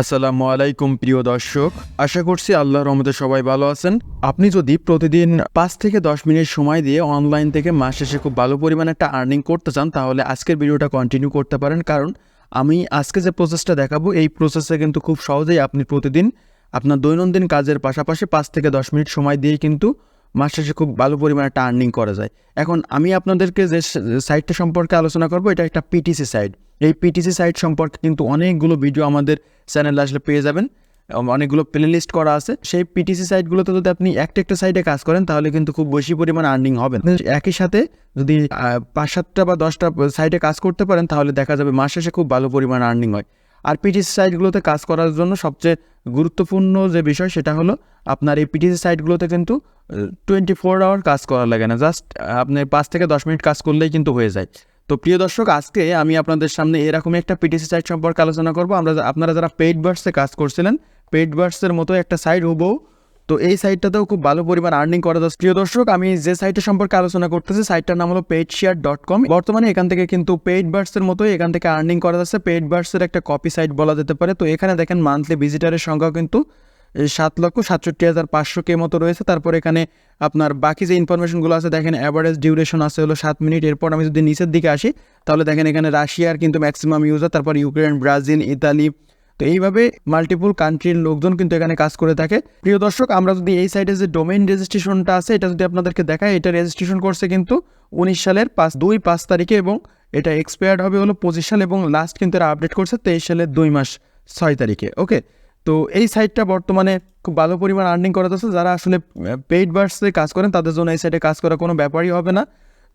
আসসালামু আলাইকুম প্রিয় দর্শক, আশা করছি আল্লাহর রহমতে সবাই ভালো আছেন। আপনি যদি প্রতিদিন 5 থেকে 10 মিনিট সময় দিয়ে অনলাইন থেকে মাস শেষে খুব ভালো পরিমাণে একটা আর্নিং করতে চান, তাহলে আজকের ভিডিওটা কন্টিনিউ করতে পারেন। কারণ আমি আজকে যে প্রসেসটা দেখাবো, এই প্রসেসে কিন্তু খুব সহজেই আপনি প্রতিদিন আপনার দৈনন্দিন কাজের পাশাপাশি 5 থেকে 10 মিনিট সময় দিয়ে কিন্তু মাস শেষে খুব ভালো পরিমাণে একটা আর্নিং করা যায়। এখন আমি আপনাদেরকে যে সাইটটা সম্পর্কে আলোচনা করব, এটা একটা পিটিসি সাইট। এই পিটিসি সাইট সম্পর্কে কিন্তু অনেকগুলো ভিডিও আমাদের চ্যানেলে আসলে পেয়ে যাবেন, অনেকগুলো প্লে লিস্ট করা আছে। সেই পিটিসি সাইটগুলোতে যদি আপনি একটা সাইটে কাজ করেন, তাহলে কিন্তু খুব বেশি পরিমাণ আর্নিং হবে। একই সাথে যদি 5-7টা বা 10টা সাইটে কাজ করতে পারেন, তাহলে দেখা যাবে মাস শেষে খুব ভালো পরিমাণ আর্নিং হয়। আর পিটিসি সাইটগুলোতে কাজ করার জন্য সবচেয়ে গুরুত্বপূর্ণ যে বিষয়, সেটা হলো আপনার এই পিটিসি সাইটগুলোতে কিন্তু 24 আওয়ার কাজ করা লাগে না, জাস্ট আপনি 5 থেকে 10 মিনিট কাজ করলেই কিন্তু হয়ে যায়। তো প্রিয় দর্শক, আজকে আমি আপনাদের সামনে এরকমই একটা পিটিসি সাইট সম্পর্কে আলোচনা করব। আপনারা যারা পেইড বার্ডসে কাজ করছিলেন, পেইড বার্ডসের মতো একটা সাইট হুবহু, তো এই সাইটটাতেও খুব ভালো পরিমাণ আর্নিং করা যাচ্ছে। প্রিয় দর্শক, আমি যে সাইটের সম্পর্কে আলোচনা করতেছি, সাইটটার নাম হলো ptcshare.com। বর্তমানে এখান থেকে কিন্তু পেইড বার্ডসের মতোই এখান থেকে আর্নিং করা যাচ্ছে। পেইড বার্ডসের একটা কপি সাইট বলা যেতে পারে। তো এখানে দেখেন মান্থলি ভিজিটারের সংখ্যাও কিন্তু 7,67,500 মতো রয়েছে। তারপর এখানে আপনার বাকি যে ইনফরমেশনগুলো আছে দেখেন, অ্যাভারেজ ডিউরেশন আছে হলো 7 মিনিট। এরপর আমি যদি নিচের দিকে আসি, তাহলে দেখেন এখানে রাশিয়ার কিন্তু ম্যাক্সিমাম ইউজার, তারপর ইউক্রেন, ব্রাজিল, ইতালি, তো এইভাবে মাল্টিপল কান্ট্রির লোকজন কিন্তু এখানে কাজ করে থাকে। প্রিয় দর্শক, আমরা যদি এই সাইটে যে ডোমেইন রেজিস্ট্রেশনটা আছে, এটা যদি আপনাদেরকে দেখায়, এটা রেজিস্ট্রেশন করছে কিন্তু 19 সালের 5 তারিখে, এবং এটা এক্সপায়ার্ড হবে হলো 25 সাল, এবং লাস্ট কিন্তু এরা আপডেট করছে 23 সালের 2 মাস 6 তারিখে। ওকে, তো এই সাইটটা বর্তমানে খুব ভালো পরিমাণ আর্নিং করা যাচ্ছে। যারা আসলে পেইড বার্ডসে কাজ করেন, তাদের জন্য এই সাইটে কাজ করা কোনো ব্যাপারই হবে না।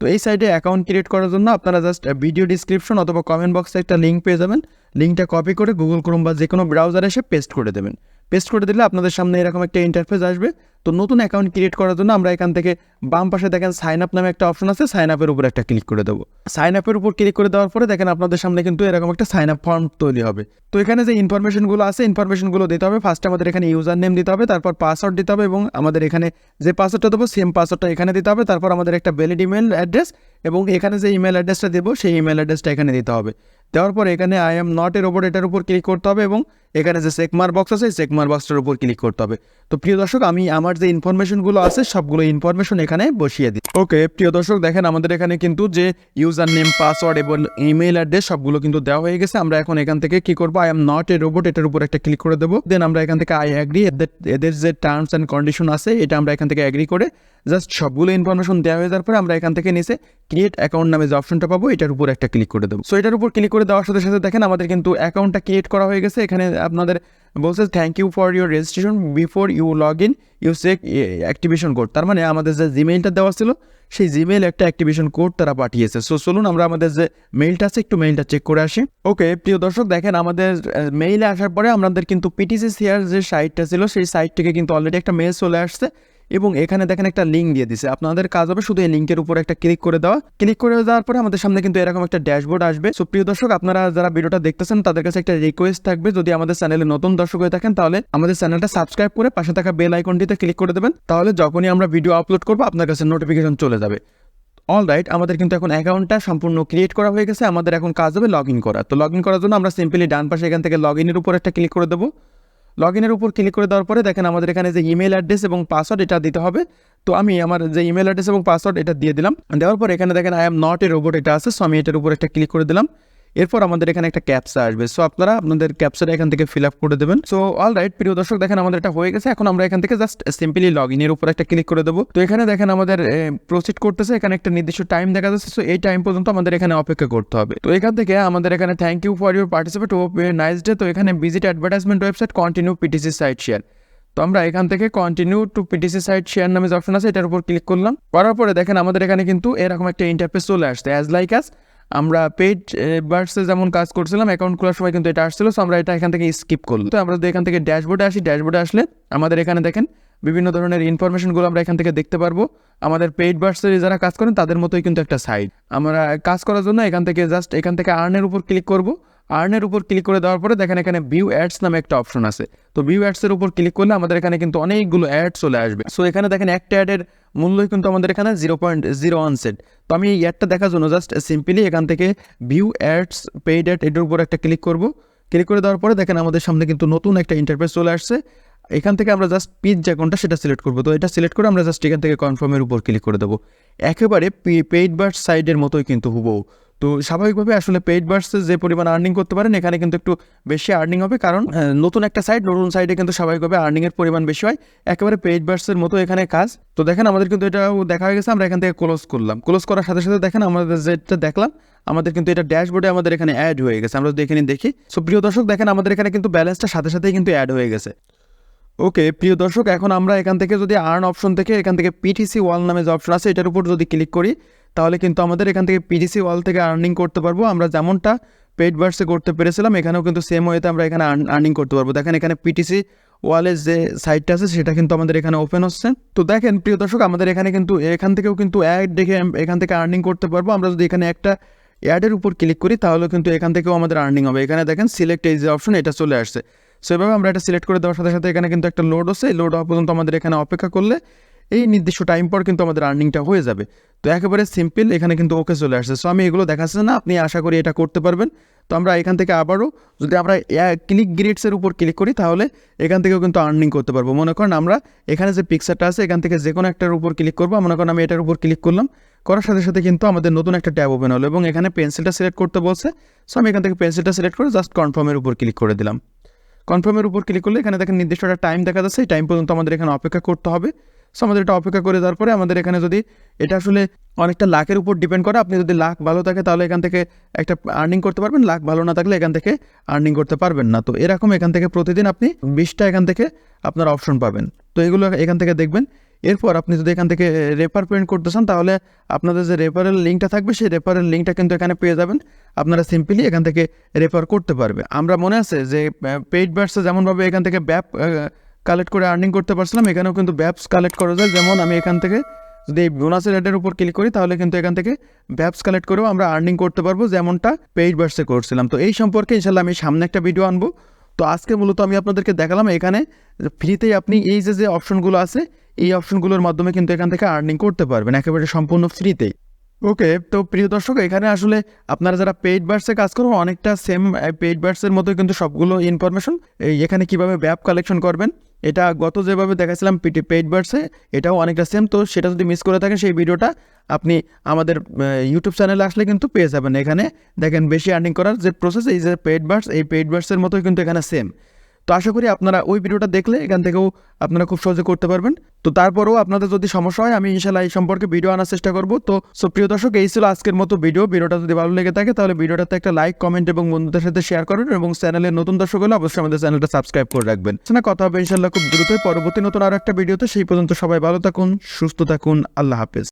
তো এই সাইটে অ্যাকাউন্ট ক্রিয়েট করার জন্য আপনারা জাস্ট ভিডিও ডিসক্রিপশন অথবা কমেন্ট বক্সে একটা লিঙ্ক পেয়ে যাবেন। লিঙ্কটা কপি করে গুগল ক্রোম বা যে কোনো ব্রাউজারে এসে পেস্ট করে দেবেন। পেস্ট করে দিলে আপনাদের সামনে এরকম একটা ইন্টারফেস আসবে। তো নতুন অ্যাকাউন্ট ক্রিয়েট করার জন্য আমরা এখান থেকে বাম পাশে দেখেন সাইন আপ নামে একটা অপশন আছে, সাইন আপের উপর একটা ক্লিক করে দেবো। সাইন আপের উপর ক্লিক করে দেওয়ার পরে দেখেন আপনাদের সামনে কিন্তু এরকম একটা সাইন আপ ফর্ম তৈরি হবে। তো এখানে যে ইনফরমেশনগুলো আছে, ইনফরমেশনগুলো দিতে হবে। ফার্স্টে আমাদের এখানে ইউজার নেম দিতে হবে, তারপর পাসওয়ার্ড দিতে হবে, এবং আমাদের এখানে যে পাসওয়ার্ডটা দেবো সেম পাসওয়ার্ডটা এখানে দিতে হবে। তারপর আমাদের একটা ভ্যালিড ইমেল অ্যাড্রেস, এবং এখানে যে ইমেল অ্যাড্রেসটা দেবো সেই ইমেল অ্যাড্রেসটা এখানে দিতে হবে। দেওয়ার পর এখানে আই এম নট এর ওপর এটার উপর ক্লিক করতে হবে, এবং এখানে যে চেকমার বক্স আছে চেকমার বক্সটার উপর ক্লিক করতে হবে। তো প্রিয় দর্শক, আমি আমার যে ইনফরমেশনগুলো আছে সবগুলো ইনফরমেশন এখানে বসিয়ে দিই। ওকে প্রিয় দর্শক, দেখেন আমাদের এখানে কিন্তু যে ইউজার নেম, পাসওয়ার্ড এবং ইমেল অ্যাড্রেস সবগুলো কিন্তু দেওয়া হয়ে গেছে। আমরা এখন এখান থেকে কি করবো, I am not a robot এটার উপর একটা ক্লিক করে দেবো। দেন আমরা এখান থেকে আই অ্যাগ্রি, এদের যে টার্মস অ্যান্ড কন্ডিশন আছে এটা আমরা এখান থেকে অ্যাগ্রি করে জাস্ট সবগুলো ইনফরমেশন দেওয়া হয়ে যাওয়ার পরে আমরা এখান থেকে নিচে ক্রিয়েট অ্যাকাউন্ট নামে যে অপশনটা পাবো, এটার উপর একটা ক্লিক করে দেবো। সো এটার উপর ক্লিক করে দেওয়ার সাথে সাথে দেখেন আমাদের কিন্তু অ্যাকাউন্টটা ক্রিয়েট করা হয়ে গেছে। এখানে আপনাদের বলছে thank you for your registration, before you log in you check activation code. তার মানে আমাদের যে জিমেইলটা দেওয়া ছিল সেই জিমেইল একটা অ্যাক্টিভেশন কোড তারা পাঠিয়েছে। সো চলুন আমরা আমাদের যে মেইলটা আছে একটু মেইলটা চেক করে আসি। ওকে প্রিয় দর্শক, দেখেন আমাদের মেইলে আসার পরে আমাদের কিন্তু পিটিসি শেয়ার যে সাইটটা ছিল সেই সাইট থেকে কিন্তু অলরেডি একটা মেল চলে আসছে, এবং এখানে দেখেন একটা লিঙ্ক দিয়ে দিছে। আপনাদের কাজ হবে শুধু এই লিঙ্কের উপর একটা ক্লিক করে দেওয়া। ক্লিক করে দেওয়ার পরে আমাদের সামনে কিন্তু এরকম একটা ড্যাশবোর্ড আসবে। সো প্রিয় দর্শক, আপনারা যারা ভিডিওটা দেখতেছেন তাদের কাছে একটা রিকোয়েস্ট থাকবে, যদি আমাদের চ্যানেলে নতুন দর্শক হয়ে থাকেন তাহলে আমাদের চ্যানেলটা সাবস্ক্রাইব করে পাশে থাকা বেল আইকনটিতে ক্লিক করে দেবেন। তাহলে যখনই আমরা ভিডিও আপলোড করবো আপনার কাছে নোটিফিকেশন চলে যাবে। অলরাইট, আমাদের কিন্তু এখন অ্যাকাউন্টটা সম্পূর্ণ ক্রিয়েট করা হয়ে গেছে। আমাদের এখন কাজ হবে লগ ইন করা। তো লগ ইন করার জন্য আমরা সিম্পলি ডান পাশে এখান থেকে লগ ইনের উপর একটা ক্লিক করে দেবো। লগ ইনের উপর ক্লিক করে দেওয়ার পরে দেখেন আমাদের এখানে যে ইমেল অ্যাড্রেস এবং পাসওয়ার্ড এটা দিতে হবে। তো আমি আমার যে ইমেল অ্যাড্রেস এবং পাসওয়ার্ড এটা দিয়ে দিলাম। দেওয়ার পর এখানে দেখেন I am not a robot এটা আছে, সো আমি এটার উপর একটা ক্লিক করে দিলাম। এরপর আমাদের এখানে একটা ক্যাপচা আসবে, সো আপনারা আপনাদের ক্যাপচাটা এখান থেকে ফিল আপ করে দেবেন। সো অলরাইট প্রিয় দর্শক, দেখেন আমাদের এটা হয়ে গেছে। এখন আমরা এখান থেকে জাস্ট সিম্পলি লগ ইনের উপর একটা ক্লিক করে দেবো। তো এখানে দেখেন আমাদের প্রসিড করতেছে, এখানে একটা নির্দিষ্ট টাইম দেখা যাচ্ছে। সো এই টাইম পর্যন্ত আমাদের এখানে অপেক্ষা করতে হবে। তো এখান থেকে আমাদের এখানে thank you for your participate, hope a nice day. তো এখানে visit advertisement website, continue PTC site share. তো আমরা এখান থেকে continue to PTC site share নামে যে অপশন আছে এটার উপর ক্লিক করলাম। করার পরে দেখেন আমাদের এখানে কিন্তু এরকম একটা ইন্টারফেস চলে আসছে, অ্যাজ লাইক অ্যাজ আমরা পেইড বার্ডসে যেমন কাজ করছিলাম অ্যাকাউন্ট খোলার সময় কিন্তু এটা আসছিল। সো আমরা এটা এখান থেকে স্কিপ করলাম। তো আমরা যদি এখান থেকে ড্যাশবোর্ডে আসি, ড্যাশবোর্ডে আসলে আমাদের এখানে দেখেন বিভিন্ন ধরনের ইনফরমেশনগুলো আমরা এখান থেকে দেখতে পারবো। আমাদের পেইড বার্ডসের যারা কাজ করেন তাদের মতোই কিন্তু একটা সাইট। আমরা কাজ করার জন্য এখান থেকে জাস্ট এখান থেকে আর্নের উপর ক্লিক করবো। আর্নের উপর ক্লিক করে দেওয়ার পরে দেখেন এখানে ভিউ অ্যাডস নামে একটা অপশন আছে। তো ভিউ অ্যাডসের উপর ক্লিক করলে আমাদের এখানে কিন্তু অনেকগুলো অ্যাড চলে আসবে। সো এখানে দেখেন একটা অ্যাডের মূল্য কিন্তু আমাদের এখানে 0.01 সেন্ট। তো আমি এই অ্যাডটা দেখার জন্য জাস্ট সিম্পলি এখান থেকে ভিউ অ্যাডস পেইড অ্যাড এটার উপর একটা ক্লিক করব। ক্লিক করে দেওয়ার পরে দেখেন আমাদের সামনে কিন্তু নতুন একটা ইন্টারফেস চলে আসছে। এখান থেকে আমরা জাস্ট পিচ যে কোনটা সেটা সিলেক্ট করবো। তো এটা সিলেক্ট করে আমরা জাস্ট এখান থেকে কনফার্মের উপর ক্লিক করে দেবো। একেবারে পেইড বার্ডস সাইডের মতোই কিন্তু হুবহু। তো স্বাভাবিকভাবে আসলে পেইড বার্ডসে যে পরিমাণ আর্নিং করতে পারেন এখানে কিন্তু একটু বেশি আর্নিং হবে, কারণ নতুন একটা সাইড, নতুন সাইডে কিন্তু স্বাভাবিকভাবে আর্নিংয়ের পরিমাণ বেশি হয়। একেবারে পেইড বার্ডসের মতো এখানে কাজ। তো দেখেন আমাদের কিন্তু এটাও দেখা হয়ে গেছে। আমরা এখান থেকে ক্লোজ করলাম। ক্লোজ করার সাথে সাথে দেখেন আমাদের যেটা দেখলাম আমাদের কিন্তু এটা ড্যাশবোর্ডে আমাদের এখানে অ্যাড হয়ে গেছে। আমরা যদি এখানে দেখি, সো প্রিয় দর্শক দেখেন আমাদের এখানে কিন্তু ব্যালেন্সটা সাথে সাথেই কিন্তু অ্যাড হয়ে গেছে। ওকে প্রিয় দর্শক, এখন আমরা এখান থেকে যদি আর্ন অপশন থেকে এখান থেকে পিটিসি ওয়াল নামে যে অপশন আছে এটার উপর যদি ক্লিক করি, তাহলে কিন্তু আমাদের এখান থেকে পিটিসি ওয়াল থেকে আর্নিং করতে পারবো। আমরা যেমনটা পেইড বার্ডসে করতে পেরেছিলাম এখানেও কিন্তু সেম ওয়েতে আমরা এখানে আর্নিং করতে পারবো। দেখেন এখানে পিটিসি ওয়ালের যে সাইটটা আছে সেটা কিন্তু আমাদের এখানে ওপেন হচ্ছে। তো দেখেন প্রিয় দর্শক আমাদের এখানে কিন্তু এখান থেকেও কিন্তু অ্যাড দেখে এখান থেকে আর্নিং করতে পারবো। আমরা যদি এখানে একটা অ্যাডের উপর ক্লিক করি তাহলে কিন্তু এখান থেকেও আমাদের আর্নিং হবে। এখানে দেখেন সিলেক্ট এই যে অপশন এটা চলে আসছে। সো এভাবে আমরা এটা সিলেক্ট করে দেওয়ার সাথে সাথে এখানে কিন্তু একটা লোড হচ্ছে। লোড হওয়া পর্যন্ত আমাদের এখানে অপেক্ষা করলে এই নির্দিষ্ট টাইম পর কিন্তু আমাদের আর্নিংটা হয়ে যাবে। তো একেবারে সিম্পল, এখানে কিন্তু ওকে চলে আসছে। সো আমি এগুলো দেখাচ্ছি না, আপনি আশা করি এটা করতে পারবেন। তো আমরা এখান থেকে আবারও যদি আমরা ক্লিক গ্রিডসের উপর ক্লিক করি তাহলে এখান থেকেও কিন্তু আর্নিং করতে পারবো। মনে করেন আমরা এখানে যে পিকচারটা আছে এখান থেকে যে কোনো একটার উপর ক্লিক করবো। মনে করেন আমি এটার উপর ক্লিক করলাম, করার সাথে সাথে কিন্তু আমাদের নতুন একটা ট্যাব ওপেন হলো এবং এখানে পেন্সিলটা সিলেক্ট করতে বলছে। সো আমি এখান থেকে পেন্সিলটা সিলেক্ট করে জাস্ট কনফার্মের উপর ক্লিক করে দিলাম। কনফার্মের উপর ক্লিক করলে এখানে দেখেন নির্দিষ্ট একটা টাইম দেখা যাচ্ছে। এই টাইম পর্যন্ত আমাদের এখানে অপেক্ষা করতে হবে। সো আমাদের এটা অপেক্ষা করে দেওয়ার পরে আমাদের এখানে যদি এটা আসলে অনেকটা লাখের উপর ডিপেন্ড করে, আপনি যদি লাখ ভালো থাকে তাহলে এখান থেকে একটা আর্নিং করতে পারবেন, লাখ ভালো না থাকলে এখান থেকে আর্নিং করতে পারবেন না। তো এরকম এখান থেকে প্রতিদিন আপনি 20টা এখান থেকে আপনার অপশন পাবেন। তো এগুলো এখান থেকে দেখবেন। এরপর আপনি যদি এখান থেকে রেফার পেমেন্ট করতে চান তাহলে আপনাদের যে রেফারেল লিঙ্কটা থাকবে সেই রেফারেল লিঙ্কটা কিন্তু এখানে পেয়ে যাবেন। আপনারা সিম্পলি এখান থেকে রেফার করতে পারবে। আমরা মনে আছে যে পেইড বার্ডসে যেমনভাবে এখান থেকে ব্যাপ কালেক্ট করে আর্নিং করতে পারছিলাম, এখানেও কিন্তু ব্যাপস কালেক্ট করা যায়। যেমন আমি এখান থেকে যদি এই বোনাসের রেটের উপর ক্লিক করি তাহলে কিন্তু এখান থেকে ব্যাপস কালেক্ট করেও আমরা আর্নিং করতে পারবো, যেমনটা পেইড বার্ডসে করছিলাম। তো এই সম্পর্কে ইনশাল্লাহ আমি সামনে একটা ভিডিও আনবো। তো আজকে মূলত আমি আপনাদেরকে দেখালাম এখানে ফ্রিতেই আপনি এই যে অপশনগুলো আছে এই অপশনগুলোর মাধ্যমে কিন্তু এখান থেকে আর্নিং করতে পারবেন একেবারে সম্পূর্ণ ফ্রিতেই। ওকে, তো প্রিয় দর্শক এখানে আসলে আপনারা যারা পেইড বার্ডসে কাজ করবেন অনেকটা সেম পেইড বার্ডসের মতোই কিন্তু সবগুলো ইনফরমেশন। এখানে কিভাবে ব্যাপ কালেকশন করবেন এটা গত যেভাবে দেখাছিলাম পেইড বার্ডসে এটাও অনেকটা সেম। তো সেটা যদি মিস করে থাকেন সেই ভিডিওটা আপনি আমাদের ইউটিউব চ্যানেলে আসলে কিন্তু পেয়ে যাবেন। এখানে দেখেন বেশি আর্নিং করার যে প্রসেস এই যে পেইড বার্ডস, এই পেইড বার্ডসের মতোই কিন্তু এখানে সেম। তো আশা করি আপনারা ওই ভিডিওটা দেখলে এখান থেকেও আপনারা খুব সহজে করতে পারবেন। তো তারপরেও আপনাদের যদি সমস্যা হয় আমি ইনশাল্লাহ এই সম্পর্কে ভিডিও আনার চেষ্টা করব। তো প্রিয় দর্শক এই ছিল আজকের মতো ভিডিওটা যদি ভালো লেগে থাকে তাহলে ভিডিওটাতে একটা লাইক, কমেন্ট এবং বন্ধুদের সাথে শেয়ার করবেন এবং চ্যানেলের নতুন দর্শক হলে অবশ্যই আমাদের চ্যানেলটা সাবস্ক্রাইব করে রাখবেন। কথা হবে ইনশাল্লাহ খুব দ্রুতই পরবর্তী নতুন আরো একটা ভিডিওতে। সেই পর্যন্ত সবাই ভালো থাকুন, সুস্থ থাকুন, আল্লাহ হাফেজ।